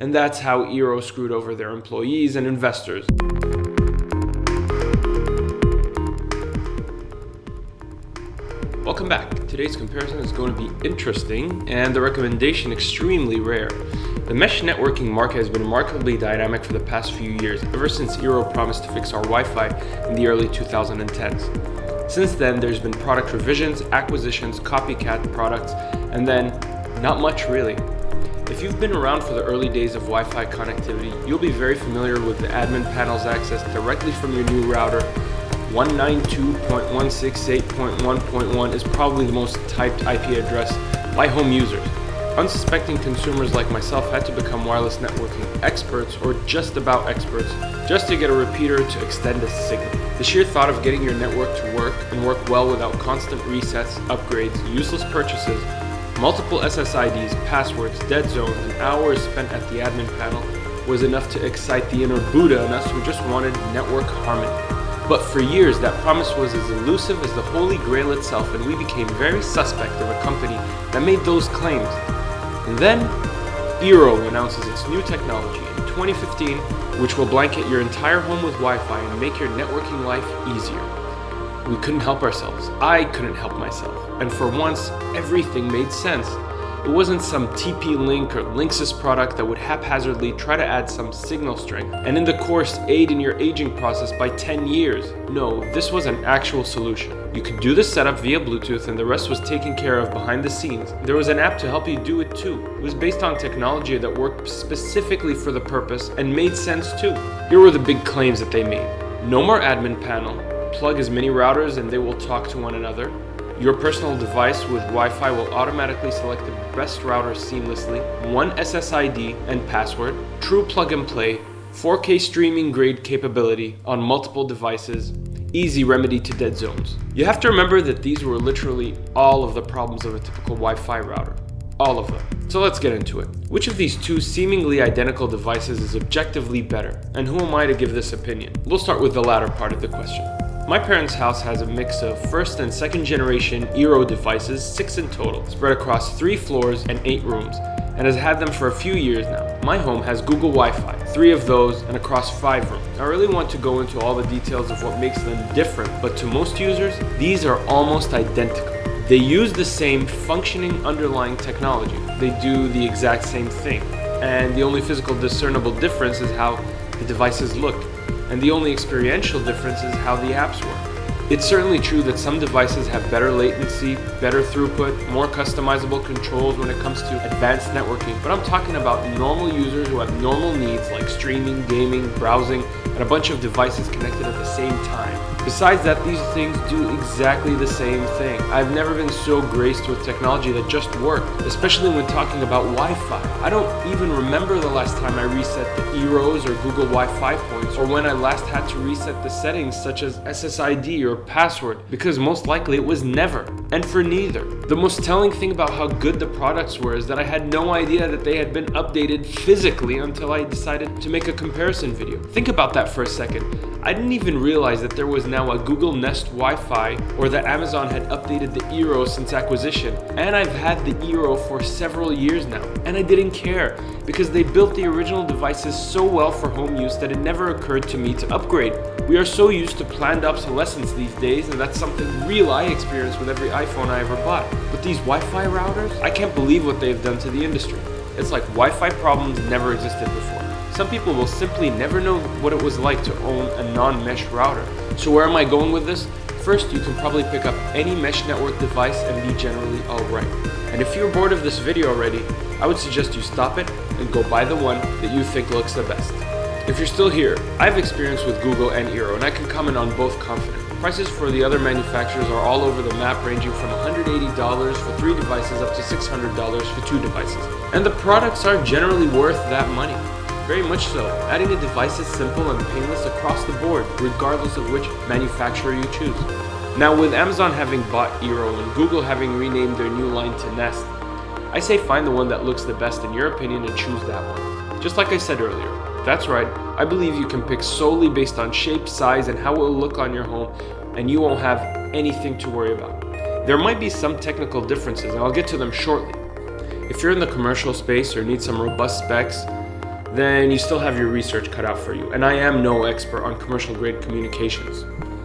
And that's how Eero screwed over their employees and investors. Welcome back. Today's comparison is going to be interesting and the recommendation extremely rare. The mesh networking market has been remarkably dynamic for the past few years, ever since Eero promised to fix our Wi-Fi in the early 2010s. Since then, there's been product revisions, acquisitions, copycat products, and then not much really. If you've been around for the early days of Wi-Fi connectivity, you'll be very familiar with the admin panel's access directly from your new router. 192.168.1.1 is probably the most typed IP address by home users. Unsuspecting consumers like myself had to become wireless networking experts, or just about experts, just to get a repeater to extend a signal. The sheer thought of getting your network to work and work well without constant resets, upgrades, useless purchases, multiple SSIDs, passwords, dead zones, and hours spent at the admin panel was enough to excite the inner Buddha in us who just wanted network harmony. But for years, that promise was as elusive as the Holy Grail itself, and we became very suspect of a company that made those claims. And then, Eero announces its new technology in 2015, which will blanket your entire home with Wi-Fi and make your networking life easier. We couldn't help ourselves. I couldn't help myself. And for once, everything made sense. It wasn't some TP-Link or Linksys product that would haphazardly try to add some signal strength and in the course aid in your aging process by 10 years. No, this was an actual solution. You could do the setup via Bluetooth and the rest was taken care of behind the scenes. There was an app to help you do it too. It was based on technology that worked specifically for the purpose and made sense too. Here were the big claims that they made. No more admin panel. Plug as many routers and they will talk to one another. Your personal device with Wi-Fi will automatically select the best router seamlessly, one SSID and password, true plug and play, 4K streaming grade capability on multiple devices, easy remedy to dead zones. You have to remember that these were literally all of the problems of a typical Wi-Fi router. All of them. So let's get into it. Which of these two seemingly identical devices is objectively better? And who am I to give this opinion? We'll start with the latter part of the question. My parents' house has a mix of first and second generation Eero devices, 6 in total, spread across 3 floors and 8 rooms, and has had them for a few years now. My home has Google Wi-Fi, 3 of those, and across 5 rooms. I really want to go into all the details of what makes them different, but to most users, these are almost identical. They use the same functioning underlying technology. They do the exact same thing, and the only physical discernible difference is how the devices look. And the only experiential difference is how the apps work. It's certainly true that some devices have better latency, better throughput, more customizable controls when it comes to advanced networking, but I'm talking about normal users who have normal needs like streaming, gaming, browsing, and a bunch of devices connected at the same time. Besides that, these things do exactly the same thing. I've never been so graced with technology that just worked, especially when talking about Wi-Fi. I don't even remember the last time I reset the Eeros or Google Wi-Fi points, or when I last had to reset the settings such as SSID or password, because most likely it was never, and for neither. The most telling thing about how good the products were is that I had no idea that they had been updated physically until I decided to make a comparison video. Think about that for a second. I didn't even realize that there was now a Google Nest Wi-Fi or that Amazon had updated the Eero since acquisition. And I've had the Eero for several years now, and I didn't care because they built the original devices so well for home use that it never occurred to me to upgrade. We are so used to planned obsolescence these days, and that's something real I experience with every iPhone I ever bought. But these Wi-Fi routers, I can't believe what they've done to the industry. It's like Wi-Fi problems never existed before. Some people will simply never know what it was like to own a non-mesh router. So where am I going with this? First, you can probably pick up any mesh network device and be generally alright. And if you're bored of this video already, I would suggest you stop it and go buy the one that you think looks the best. If you're still here, I have experience with Google and Eero, and I can comment on both confidently. Prices for the other manufacturers are all over the map, ranging from $180 for 3 devices up to $600 for 2 devices. And the products are generally worth that money. Very much so. Adding a device is simple and painless across the board, regardless of which manufacturer you choose. Now, with Amazon having bought Eero and Google having renamed their new line to Nest, I say find the one that looks the best in your opinion and choose that one. Just like I said earlier. That's right, I believe you can pick solely based on shape, size, and how it will look on your home, and you won't have anything to worry about. There might be some technical differences, and I'll get to them shortly. If you're in the commercial space or need some robust specs, then you still have your research cut out for you. And I am no expert on commercial grade communications,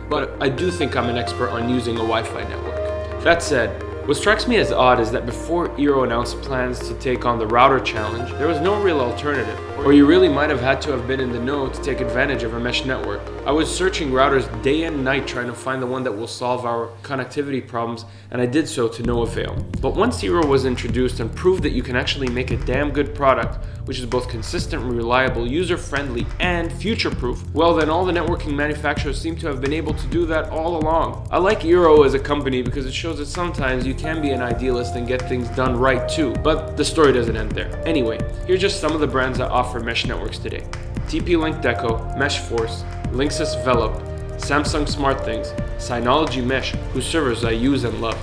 but I do think I'm an expert on using a Wi-Fi network. That said, what strikes me as odd is that before Eero announced plans to take on the router challenge, there was no real alternative, or you really might have had to have been in the know to take advantage of a mesh network. I was searching routers day and night trying to find the one that will solve our connectivity problems, and I did so to no avail. But once Eero was introduced and proved that you can actually make a damn good product, which is both consistent, reliable, user-friendly, and future-proof, well then all the networking manufacturers seem to have been able to do that all along. I like Eero as a company because it shows that sometimes you can be an idealist and get things done right too, but the story doesn't end there. Anyway, here's just some of the brands that offer mesh networks today. TP-Link Deco, MeshForce, Linksys Velop, Samsung SmartThings, Synology Mesh, whose servers I use and love,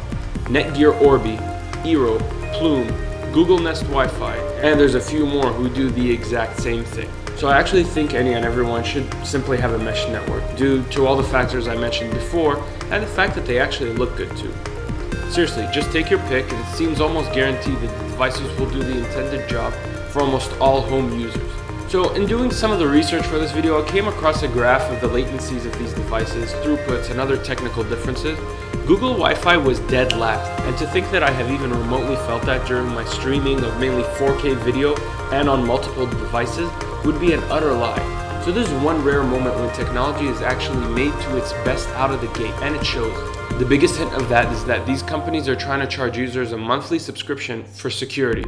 Netgear Orbi, Eero, Plume, Google Nest Wi-Fi, and there's a few more who do the exact same thing. So I actually think any and everyone should simply have a mesh network due to all the factors I mentioned before and the fact that they actually look good too. Seriously, just take your pick and it seems almost guaranteed that the devices will do the intended job for almost all home users. So in doing some of the research for this video, I came across a graph of the latencies of these devices, throughputs, and other technical differences. Google Wi-Fi was dead last, and to think that I have even remotely felt that during my streaming of mainly 4K video and on multiple devices would be an utter lie. So there's one rare moment when technology is actually made to its best out of the gate, and it shows. The biggest hint of that is that these companies are trying to charge users a monthly subscription for security.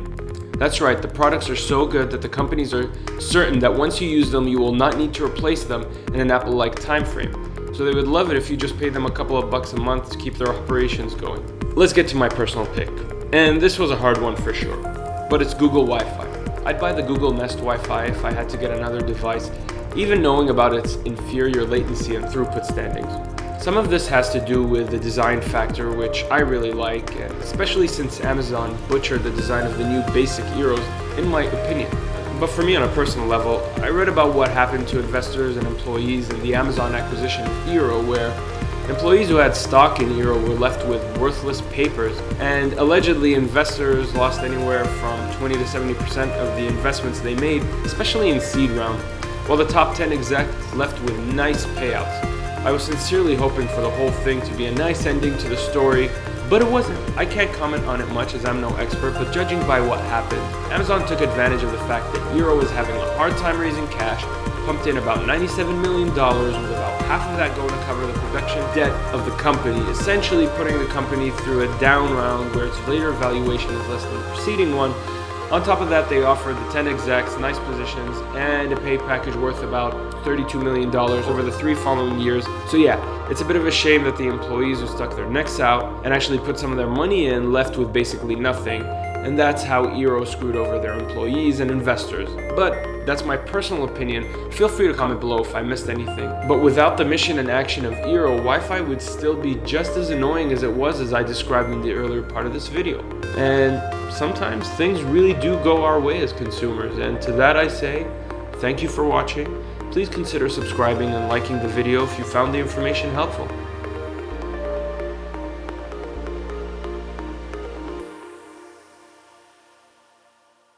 That's right, the products are so good that the companies are certain that once you use them, you will not need to replace them in an Apple-like time frame. So they would love it if you just paid them a couple of bucks a month to keep their operations going. Let's get to my personal pick. And this was a hard one for sure, but it's Google Wi-Fi. I'd buy the Google Nest Wi-Fi if I had to get another device, even knowing about its inferior latency and throughput standings. Some of this has to do with the design factor, which I really like, and especially since Amazon butchered the design of the new basic Eeros, in my opinion. But for me on a personal level, I read about what happened to investors and employees in the Amazon acquisition of Eero, where employees who had stock in Eero were left with worthless papers, and allegedly investors lost anywhere from 20 to 70% of the investments they made, especially in seed round, while the top 10 execs left with nice payouts. I was sincerely hoping for the whole thing to be a nice ending to the story, but it wasn't. I can't comment on it much as I'm no expert, but judging by what happened, Amazon took advantage of the fact that Eero was having a hard time raising cash, pumped in about $97 million, with about half of that going to cover the production debt of the company, essentially putting the company through a down round where its later valuation is less than the preceding one. On top of that, they offered the 10 execs nice positions and a pay package worth about $32 million over the 3 following years. So yeah, it's a bit of a shame that the employees who stuck their necks out and actually put some of their money in left with basically nothing. And that's how Eero screwed over their employees and investors. But that's my personal opinion. Feel free to comment below if I missed anything. But without the mission and action of Eero, Wi-Fi would still be just as annoying as it was as I described in the earlier part of this video. And sometimes things really do go our way as consumers. And to that I say, thank you for watching. Please consider subscribing and liking the video if you found the information helpful.